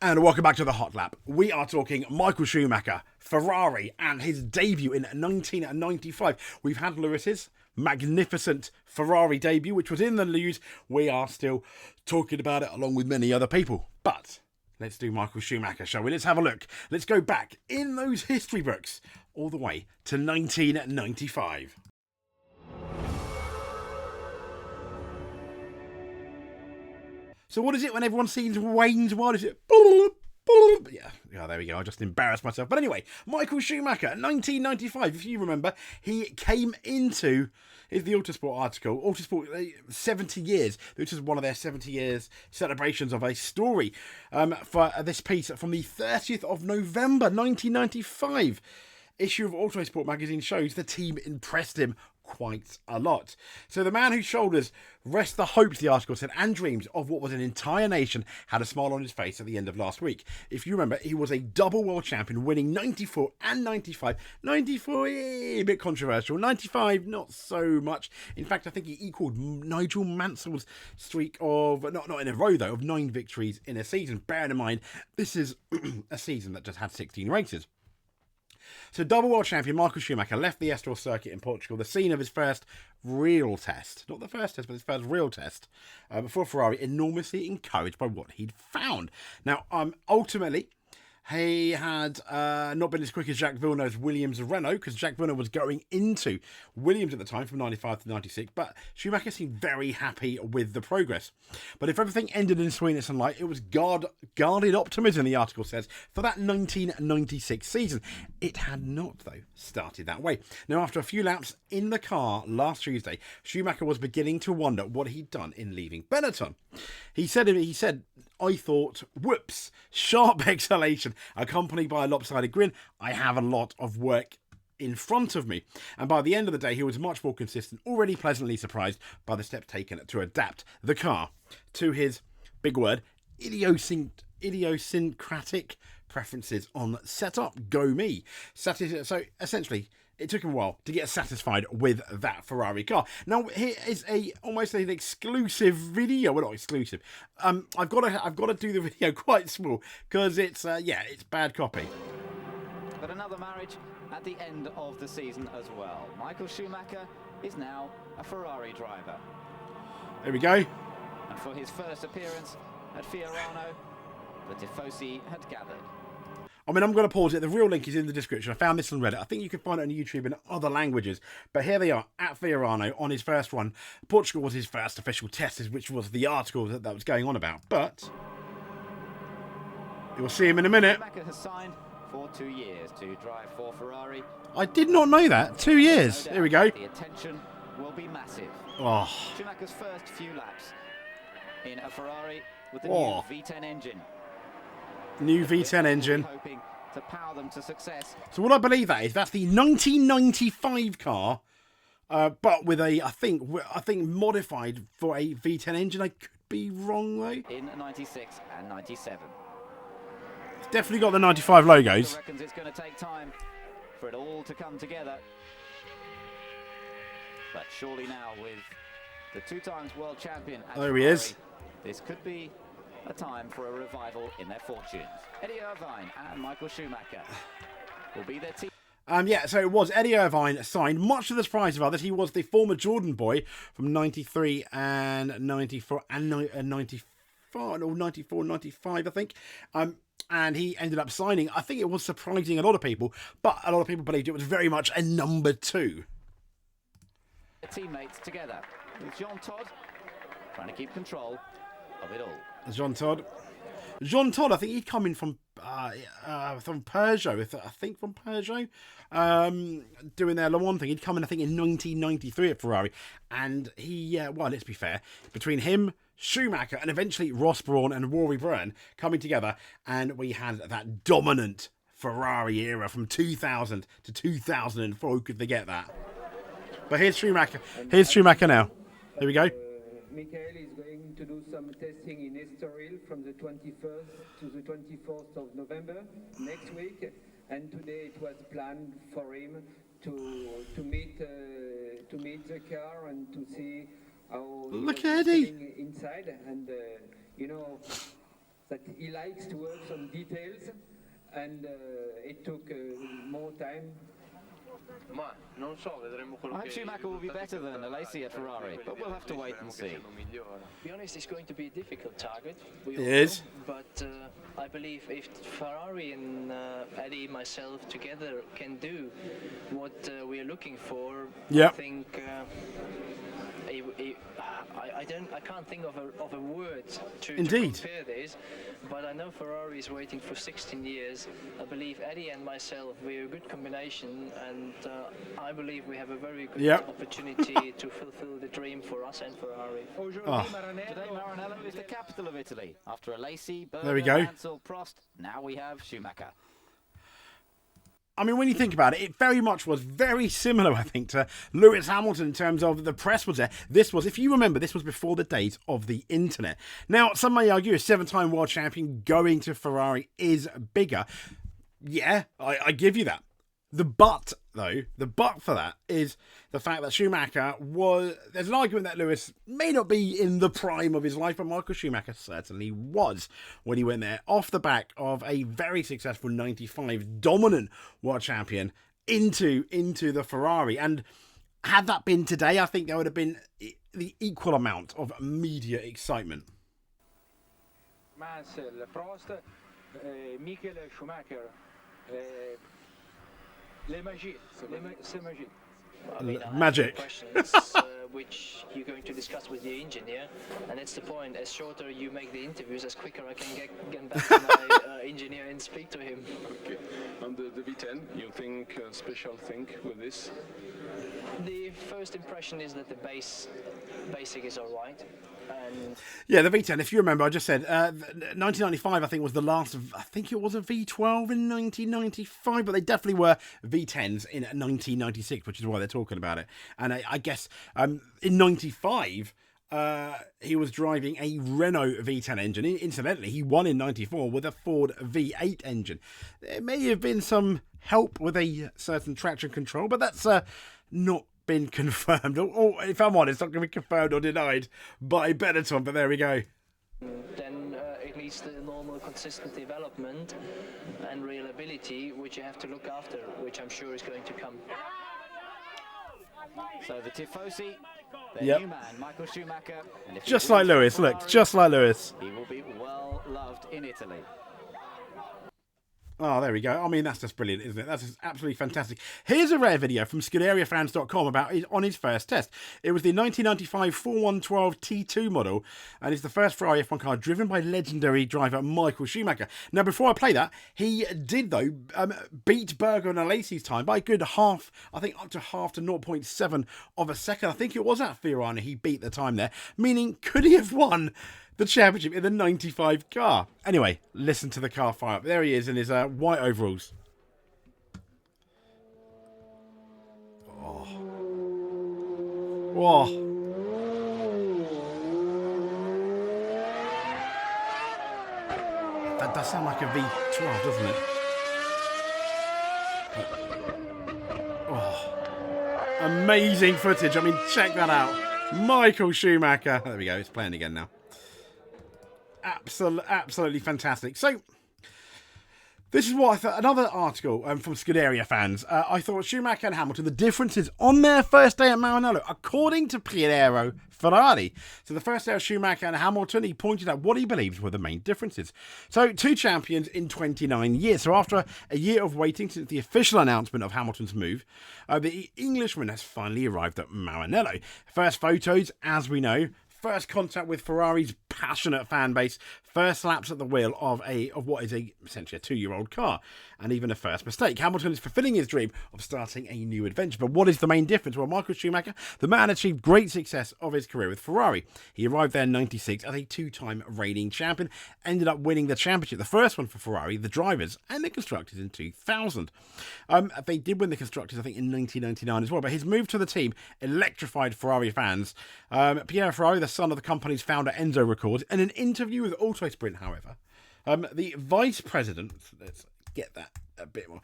And welcome back to the Hot Lap. We are talking Michael Schumacher, Ferrari, and his debut in 1995. We've had Lewis's magnificent Ferrari debut, which was in the news. We are still talking about it along with many other people. But let's do Michael Schumacher, shall we? Let's have a look. Let's go back in those history books all the way to 1995. So what is it when everyone sees Wayne's World? Is it... Yeah, there we go. I just embarrassed myself. But anyway, Michael Schumacher, 1995. If you remember, he came into the Autosport article. Autosport, 70 years. This is one of their 70 years celebrations of a story for this piece from the 30th of November, 1995. Issue of Autosport magazine shows the team impressed him quite a lot. So the man whose shoulders rest the hopes, the article said, and dreams of what was an entire nation had a smile on his face at the end of last week. If you remember, he was a double world champion, winning 94 and 95. 94, a bit controversial. 95, not so much. In fact, I think he equaled Nigel Mansell's streak of, not in a row though, of 9 victories in a season. Bearing in mind, this is a season that just had 16 races. So double world champion Michael Schumacher left the Estoril circuit in Portugal, the scene of his first real test. Not the first test, but his first real test. Before Ferrari, enormously encouraged by what he'd found. Now, ultimately, he had not been as quick as Jacques Villeneuve's Williams Renault, because Jacques Villeneuve was going into Williams at the time from 95 to 96, but Schumacher seemed very happy with the progress. But if everything ended in sweetness and light, it was guarded optimism, the article says, for that 1996 season. It had not, though, started that way. Now, after a few laps in the car last Tuesday, Schumacher was beginning to wonder what he'd done in leaving Benetton. He said, I thought, whoops, sharp exhalation, accompanied by a lopsided grin. I have a lot of work in front of me. And by the end of the day, he was much more consistent, already pleasantly surprised by the steps taken to adapt the car to his, big word, idiosyncratic preferences on setup. Go me. So essentially, it took him a while to get satisfied with that Ferrari car. Now, here is almost an exclusive video. Well, not exclusive. I've got to do the video quite small because it's bad copy. But another marriage at the end of the season as well. Michael Schumacher is now a Ferrari driver. There we go. And for his first appearance at Fiorano, the Tifosi had gathered. I mean, I'm going to pause it. The real link is in the description. I found this on Reddit. I think you can find it on YouTube in other languages. But here they are at Fiorano on his first run. Portugal was his first official test, which was the article that was going on about. But you'll see him in a minute. Schumacher has signed for 2 years to drive for Ferrari. I did not know that. 2 years. No Here we go. The attention will be massive. Oh. Schumacher's first few laps in a Ferrari with the Oh. new V10 engine. New V10 engine. Hoping to power them to success. So what I believe that's the 1995 car, but with I think modified for a V10 engine. I could be wrong though. In 96 and 97. It's definitely got the 95 logos. He reckons it's going to take time for it all to come together. But surely now with the 2 times world champion at There he Ferrari, is. this could be a time for a revival in their fortunes. Eddie Irvine and Michael Schumacher will be their team. So it was Eddie Irvine signed, much to the surprise of others. He was the former Jordan boy from 93 and 94 and 95, or 94, 95, I think. And he ended up signing. I think it was surprising a lot of people, but a lot of people believed it was very much a number 2. Teammates together with Jean Todt trying to keep control of it all. Jean Todt, I think he'd come in from Peugeot. I think from Peugeot, doing their Le Mans thing. He'd come in, I think, in 1993 at Ferrari, and he, let's be fair, between him, Schumacher, and eventually Ross Brawn and Rory Byrne coming together, and we had that dominant Ferrari era from 2000 to 2004. Who could forget that? But here's Schumacher. Here's Schumacher now. Here we go. Michael is going to do some testing in Estoril from the 21st to the 24th of November next week, and today it was planned for him to meet the car and to see how look at Eddie inside. And that he likes to work on details, and it took more time. I hope Schumacher will be better than Alesi at Ferrari, but we'll have to wait and see. To be honest, it's going to be a difficult target. It is. But I believe if Ferrari and Eddie, myself together can do what we are looking for, Yeah. I think I can't think of a word to compare this, but I know Ferrari is waiting for 16 years. I believe Eddie and myself, we're a good combination, and I believe we have a very good opportunity to fulfill the dream for us and Ferrari. Today Maranello is the capital of Italy. After Alesi, There we Berger, go. Mansell, Prost, now we have Schumacher. I mean, when you think about it, it very much was very similar, I think, to Lewis Hamilton in terms of the press was there. This was, if you remember, this was before the days of the internet. Now, some may argue a 7-time world champion going to Ferrari is bigger. Yeah, I give you that. The but for that is the fact that Schumacher was... There's an argument that Lewis may not be in the prime of his life, but Michael Schumacher certainly was when he went there off the back of a very successful 95 dominant world champion into the Ferrari. And had that been today, I think there would have been the equal amount of media excitement. Mansell, Prost, Michael Schumacher, Les Magies, c'est magique. I mean, Magic. Questions which you're going to discuss with the engineer, and that's the point. As shorter you make the interviews, as quicker I can get back to my engineer and speak to him. Okay. And the V10, you think a special thing with this? The first impression is that the basic is all right. And yeah, the V10, if you remember, I just said 1995, I think, was the last of, I think it was a V12 in 1995, but they definitely were V10s in 1996, which is why they're talking about it. And I guess in 95, he was driving a Renault V10 engine. Incidentally, he won in 94 with a Ford V8 engine. There may have been some help with a certain traction control, but that's not been confirmed, or if I'm honest, not going to be confirmed or denied by Benetton, but there we go. Then at least the normal consistent development and reliability, which you have to look after, which I'm sure is going to come. So the Tifosi, their new man, Michael Schumacher. And if Just he like wins Lewis, Ferrari, look, just like Lewis. he will be well loved in Italy. Oh, there we go. I mean, that's just brilliant, isn't it? That's just absolutely fantastic. Here's a rare video from ScuderiaFans.com about on his first test. It was the 1995 4112 T2 model, and it's the first Ferrari F1 car driven by legendary driver Michael Schumacher. Now, before I play that, he did, though, beat Berger and Alesi's time by a good half, I think up to half to 0.7 of a second. I think it was at Ferrari he beat the time there, meaning could he have won the championship in the 95 car? Anyway, listen to the car fire up. There he is in his white overalls. Oh. Whoa. That does sound like a V12, doesn't it? Oh. Amazing footage. I mean, check that out. Michael Schumacher. There we go. It's playing again now. Absolutely fantastic. So, this is what I thought. Another article from Scuderia Fans. I thought Schumacher and Hamilton, the differences on their first day at Maranello, according to Piero Ferrari. So, the first day of Schumacher and Hamilton, he pointed out what he believes were the main differences. So, 2 champions in 29 years. So, after a year of waiting since the official announcement of Hamilton's move, the Englishman has finally arrived at Maranello. First photos, as we know. First contact with Ferrari's passionate fan base. First laps at the wheel of what is essentially a 2-year-old car. And even a first mistake. Hamilton is fulfilling his dream of starting a new adventure. But what is the main difference? Well, Michael Schumacher, the man achieved great success of his career with Ferrari. He arrived there in 96 as a 2-time reigning champion. Ended up winning the championship. The first one for Ferrari, the drivers, and the constructors in 2000. They did win the constructors, I think, in 1999 as well. But his move to the team electrified Ferrari fans. Piero Ferrari, the son of the company's founder Enzo, records in an interview with Autosprint, however, the vice president, let's get that a bit more,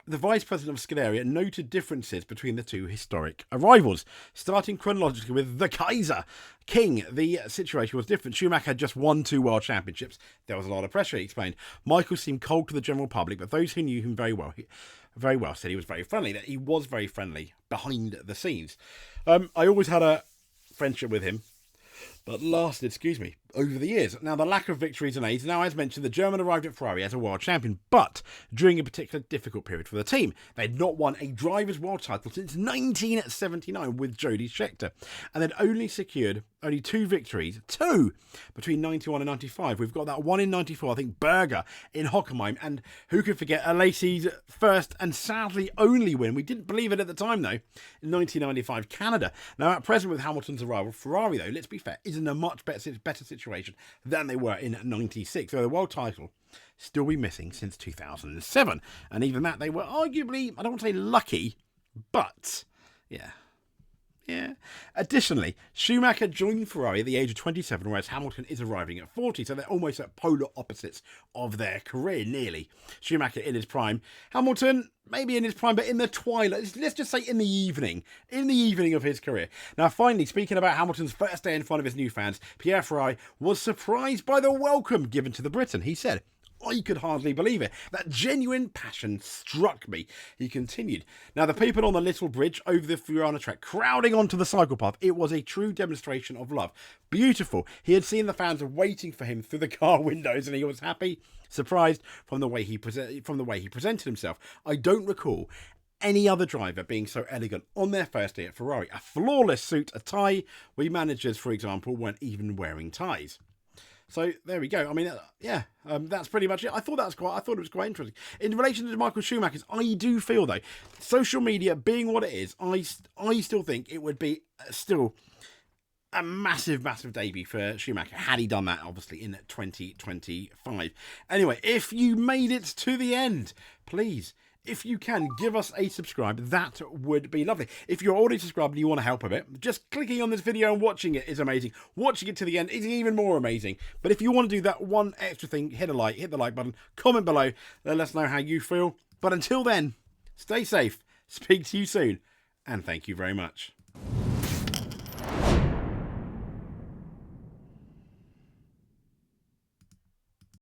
the vice president of Scuderia noted differences between the two historic arrivals, starting chronologically with the Kaiser. King, the situation was different. Schumacher had just won 2 world championships. There was a lot of pressure, he explained. Michael seemed cold to the general public, but those who knew him very well said he was very friendly, that he was very friendly behind the scenes. I always had a friendship with him that lasted, over the years. Now, the lack of victories and aids. Now, as mentioned, the German arrived at Ferrari as a world champion, but during a particularly difficult period for the team. They'd not won a driver's world title since 1979 with Jody Scheckter, and they'd only secured 2 victories, between 91 and 95. We've got that one in 94, I think, Berger in Hockenheim, and who could forget Alesi's first and sadly only win. We didn't believe it at the time, though, in 1995 Canada. Now, at present, with Hamilton's arrival, Ferrari, though, let's be fair, is in a much better situation than they were in 96. So the world title still be missing since 2007. And even that, they were arguably, I don't want to say lucky, but yeah. Additionally, Schumacher joined Ferrari at the age of 27, whereas Hamilton is arriving at 40, so they're almost at polar opposites of their career, nearly. Schumacher in his prime, Hamilton maybe in his prime, but in the twilight, let's just say in the evening of his career. Now, finally, speaking about Hamilton's first day in front of his new fans, Pierre Ferrari was surprised by the welcome given to the Briton. He said, "I could hardly believe it. That genuine passion struck me," he continued. Now, the people on the little bridge over the Furana track crowding onto the cycle path, it was a true demonstration of love. Beautiful. He had seen the fans waiting for him through the car windows, and he was happy, surprised from the way he presented himself. I don't recall any other driver being so elegant on their first day at Ferrari. A flawless suit, a tie. We managers, for example, weren't even wearing ties. So there we go. I mean, that's pretty much it. I thought it was quite interesting. In relation to Michael Schumacher's, I do feel though, social media being what it is, I still think it would be still a massive debut for Schumacher had he done that, obviously, in 2025. Anyway, if you made it to the end, please, if you can, give us a subscribe. That would be lovely. If you're already subscribed and you want to help a bit, just clicking on this video and watching it is amazing. Watching it to the end is even more amazing. But if you want to do that one extra thing, hit the like button, comment below, let us know how you feel. But until then, stay safe, speak to you soon, and thank you very much.